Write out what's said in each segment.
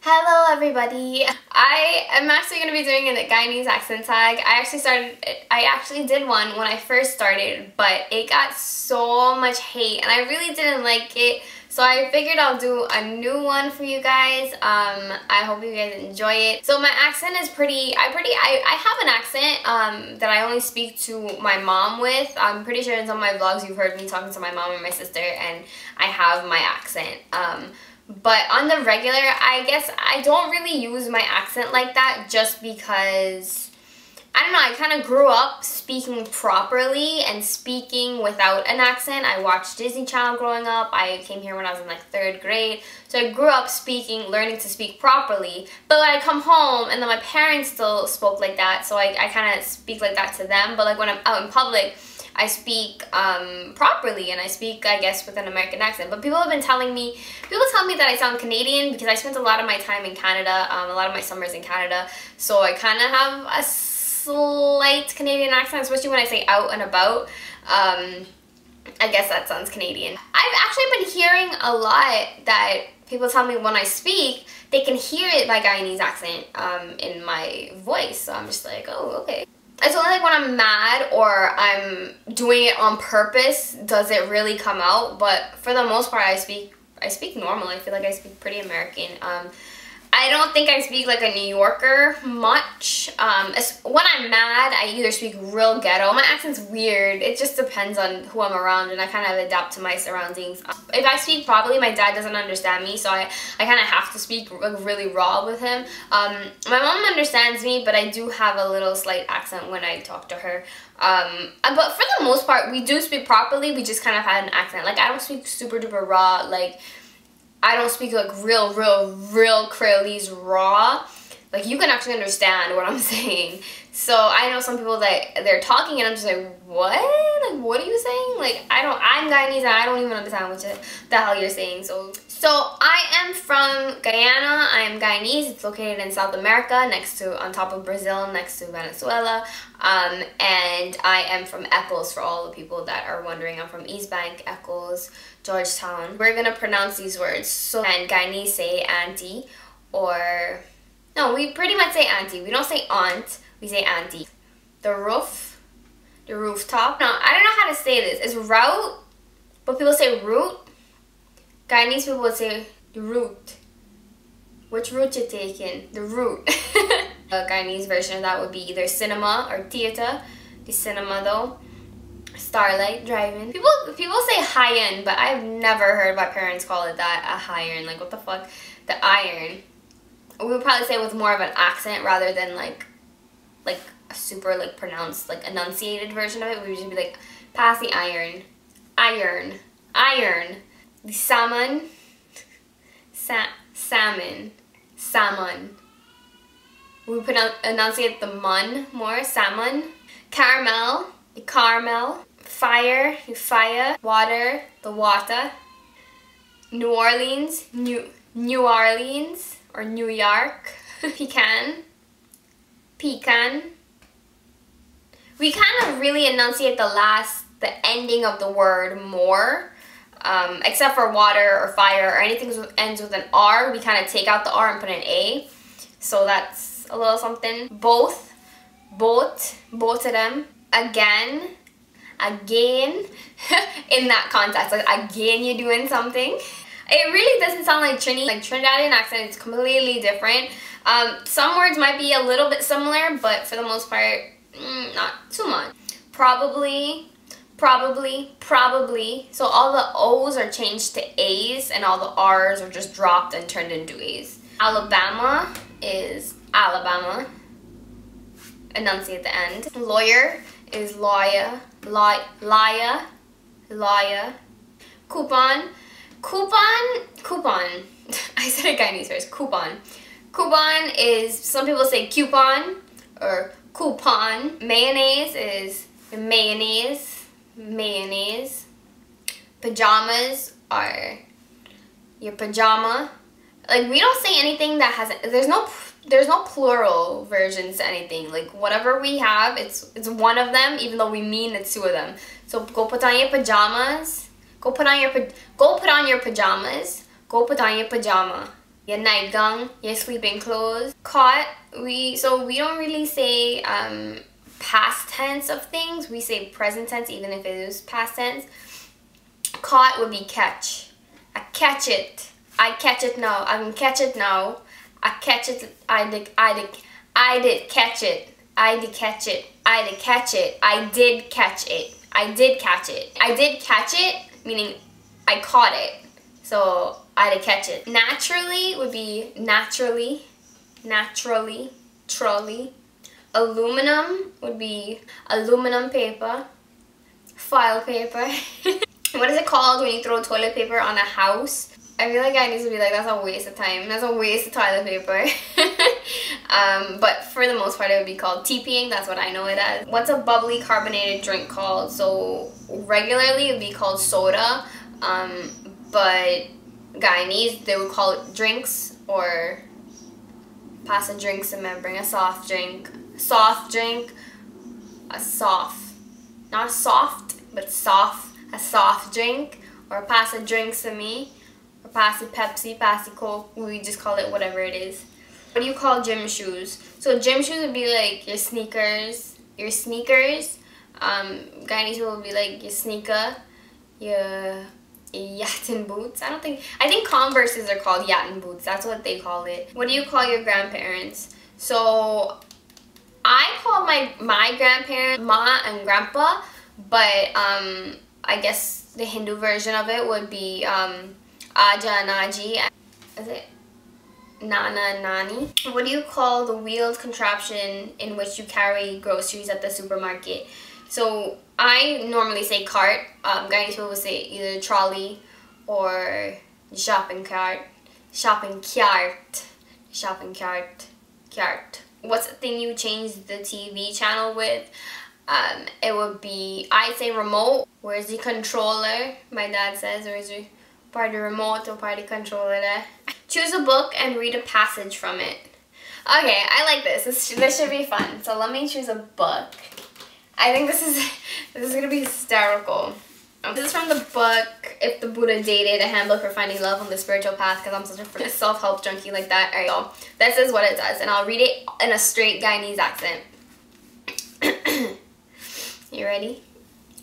Hello everybody! I am actually going to be doing a Guyanese accent tag. I actually did one when I first started, but it got so much hate and I really didn't like it. So I figured I'll do a new one for you guys. I hope you guys enjoy it. So my accent is I have an accent that I only speak to my mom with. I'm pretty sure in some of my vlogs you've heard me talking to my mom and my sister, and I have my accent. But on the regular, I guess I don't really use my accent like that just because, I don't know, I kind of grew up speaking properly and speaking without an accent. I watched Disney Channel growing up. I came here when I was in like 3rd grade. So I grew up learning to speak properly. But when I come home and then my parents still spoke like that, so I kind of speak like that to them. But like when I'm out in public, I speak properly, and I speak, I guess, with an American accent. But people tell me that I sound Canadian because I spent a lot of my time in Canada, a lot of my summers in Canada. So I kind of have a slight Canadian accent, especially when I say out and about. I guess that sounds Canadian. I've actually been hearing a lot that people tell me when I speak, they can hear it, my Guyanese accent in my voice. So I'm just like, oh, okay. It's only like when I'm mad or I'm doing it on purpose does it really come out, but for the most part I speak normal. I feel like I speak pretty American. I don't think I speak like a New Yorker much. When I'm mad, I either speak real ghetto. My accent's weird. It just depends on who I'm around, and I kind of adapt to my surroundings. If I speak properly, my dad doesn't understand me, so I kind of have to speak like really raw with him. My mom understands me, but I do have a little slight accent when I talk to her. But for the most part, we do speak properly. We just kind of had an accent. Like, I don't speak super duper raw. Like, I don't speak like real Creolese raw. Like, you can actually understand what I'm saying. So I know some people that they're talking and I'm just like, what? Like, what are you saying? Like, I'm Guyanese and I don't even understand what the hell you're saying. So I am from Guyana. I am Guyanese. It's located in South America, on top of Brazil, next to Venezuela. And I am from Eccles, for all the people that are wondering. I'm from East Bank, Eccles, Georgetown. We're gonna pronounce these words. So, and Guyanese say auntie, or no, we pretty much say auntie. We don't say aunt, we say auntie. The rooftop. No, I don't know how to say this. It's route, but people say root. Guyanese people would say the route. Which route you taking? The route. The Guyanese version of that would be either cinema or theater. The cinema though. Starlight, driving. People say high-end, but I've never heard my parents call it that, a high-iron. Like, what the fuck? The iron. We would probably say it with more of an accent rather than like a super like pronounced, like enunciated version of it. We would just be like, pass the iron. Iron. Iron. The salmon. Salmon. Salmon. We would enunciate the mun more. Salmon. Caramel. The caramel. Fire. The fire. Water. The water. New Orleans. New Orleans. Or New York. Pecan. Pecan. We kind of really enunciate the ending of the word more. Except for water or fire or anything that ends with an R, we kind of take out the R and put an A. So that's a little something. Both of them. Again, in that context, like again you're doing something. It really doesn't sound like Trinidadian accent. It's completely different. Some words might be a little bit similar, but for the most part, not too much. Probably. So all the O's are changed to A's and all the R's are just dropped and turned into A's. Alabama is Alabama. Enunciate the end. Lawyer is lawyer. Liar. Coupon. I said it Guyanese first. Coupon. Coupon is, some people say coupon or coupon. Mayonnaise is mayonnaise. Pajamas are your pajama. Like, we don't say anything that has, there's no plural versions to anything. Like, whatever we have, it's one of them, even though we mean it's 2 of them. So go put on your pajamas. Go put on your pajamas. Go put on your pajama. your nightgown, your sleeping clothes. Caught, we don't really say past tense of things. We say present tense even if it is past tense. Caught would be catch. I catch it. I catch it now. I can catch it now. I catch it. I did catch it. I did catch it. I did catch it. I did catch it. I did catch it. I did catch it, meaning I caught it. So I did catch it. Naturally would be naturally, naturally, trolley. Aluminum would be aluminum paper, file paper. What is it called when you throw toilet paper on a house? I feel like I need to be like, that's a waste of time. That's a waste of toilet paper. But for the most part, it would be called TPing. That's what I know it as. What's a bubbly carbonated drink called? So regularly, it would be called soda. But Guyanese, they would call it drinks or pass a drink to me. Bring a soft drink. Soft drink. A soft. Not soft, but soft. A soft drink. Or pass a drink to me. Or pass it Pepsi, pass it Coke. We just call it whatever it is. What do you call gym shoes? So gym shoes would be like your sneakers. Your sneakers. Guyanese people would be like your sneaker. Your yatin boots. I think Converses are called yatin boots. That's what they call it. What do you call your grandparents? So I call my grandparents Ma and Grandpa, but I guess the Hindu version of it would be Aja and Aji. Is it Nana and Nani? What do you call the wheeled contraption in which you carry groceries at the supermarket? So I normally say cart. Guyanese people would say either trolley or shopping cart. Shopping cart. Shopping cart. Cart. What's the thing you change the TV channel with? It would be, I'd say remote. Where's the controller? My dad says, where's the part of the remote or part of the controller there? Choose a book and read a passage from it. Okay, I like this. This should be fun. So let me choose a book. I think this is gonna be hysterical. This is from the book If the Buddha Dated, a handbook for finding love on the spiritual path, because I'm such a self-help junkie like that. Alright, so this is what it says, and I'll read it in a straight Guyanese accent. You ready?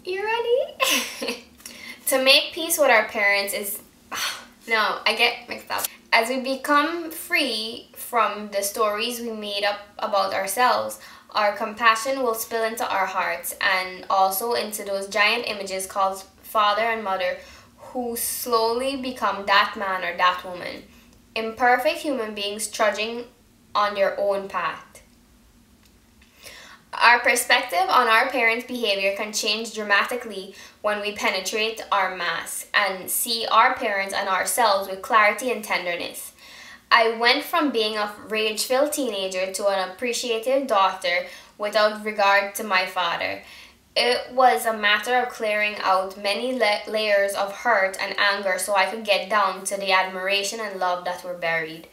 You ready? To make peace with our parents is... No, I get mixed up. As we become free from the stories we made up about ourselves, our compassion will spill into our hearts and also into those giant images called father and mother who slowly become that man or that woman. Imperfect human beings trudging on their own path. Our perspective on our parents' behavior can change dramatically when we penetrate our mask and see our parents and ourselves with clarity and tenderness. I went from being a rage-filled teenager to an appreciative daughter without regard to my father. It was a matter of clearing out many layers of hurt and anger so I could get down to the admiration and love that were buried.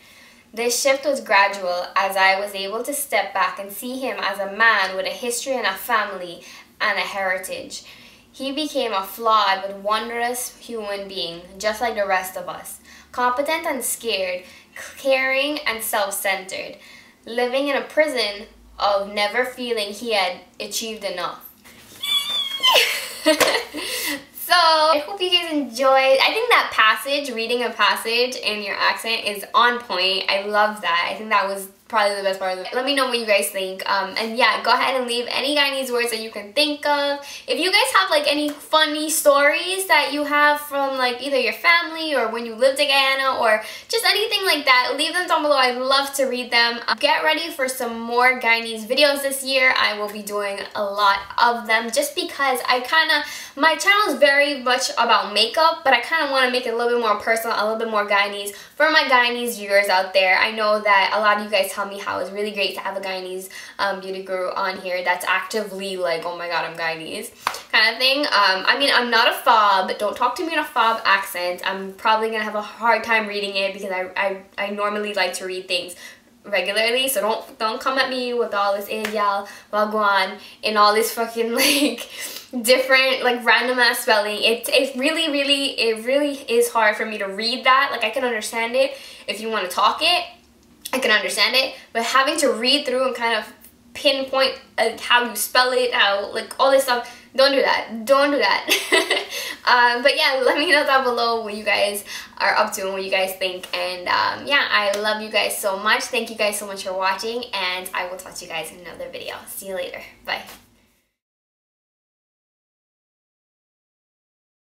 This shift was gradual as I was able to step back and see him as a man with a history and a family and a heritage. He became a flawed but wondrous human being, just like the rest of us. Competent and scared, caring and self-centered, living in a prison of never feeling he had achieved enough. So, I hope you guys enjoyed. I think that passage, reading a passage in your accent is on point. I love that. I think that was probably the best part of it. Let me know what you guys think. And yeah, go ahead and leave any Guyanese words that you can think of. If you guys have like any funny stories that you have from like either your family or when you lived in Guyana or just anything like that, leave them down below. I'd love to read them. Get ready for some more Guyanese videos this year. I will be doing a lot of them just because my channel is very much about makeup, but I kind of want to make it a little bit more personal, a little bit more Guyanese for my Guyanese viewers out there. I know that a lot of you guys tell me how it's really great to have a Guyanese beauty guru on here that's actively like, oh my god, I'm Guyanese kind of thing. I mean, I'm not a fob. Don't talk to me in a fob accent. I'm probably gonna have a hard time reading it because I normally like to read things regularly, so don't come at me with all this y'all, wagwan, and all this fucking like different like random ass spelling. It really is hard for me to read that. Like, I can understand it if you want to talk it, I can understand it, but having to read through and kind of pinpoint how you spell it, how like all this stuff, don't do that. But yeah, let me know down below what you guys are up to and what you guys think. And yeah, I love you guys so much. Thank you guys so much for watching, and I will talk to you guys in another video. See you later. Bye.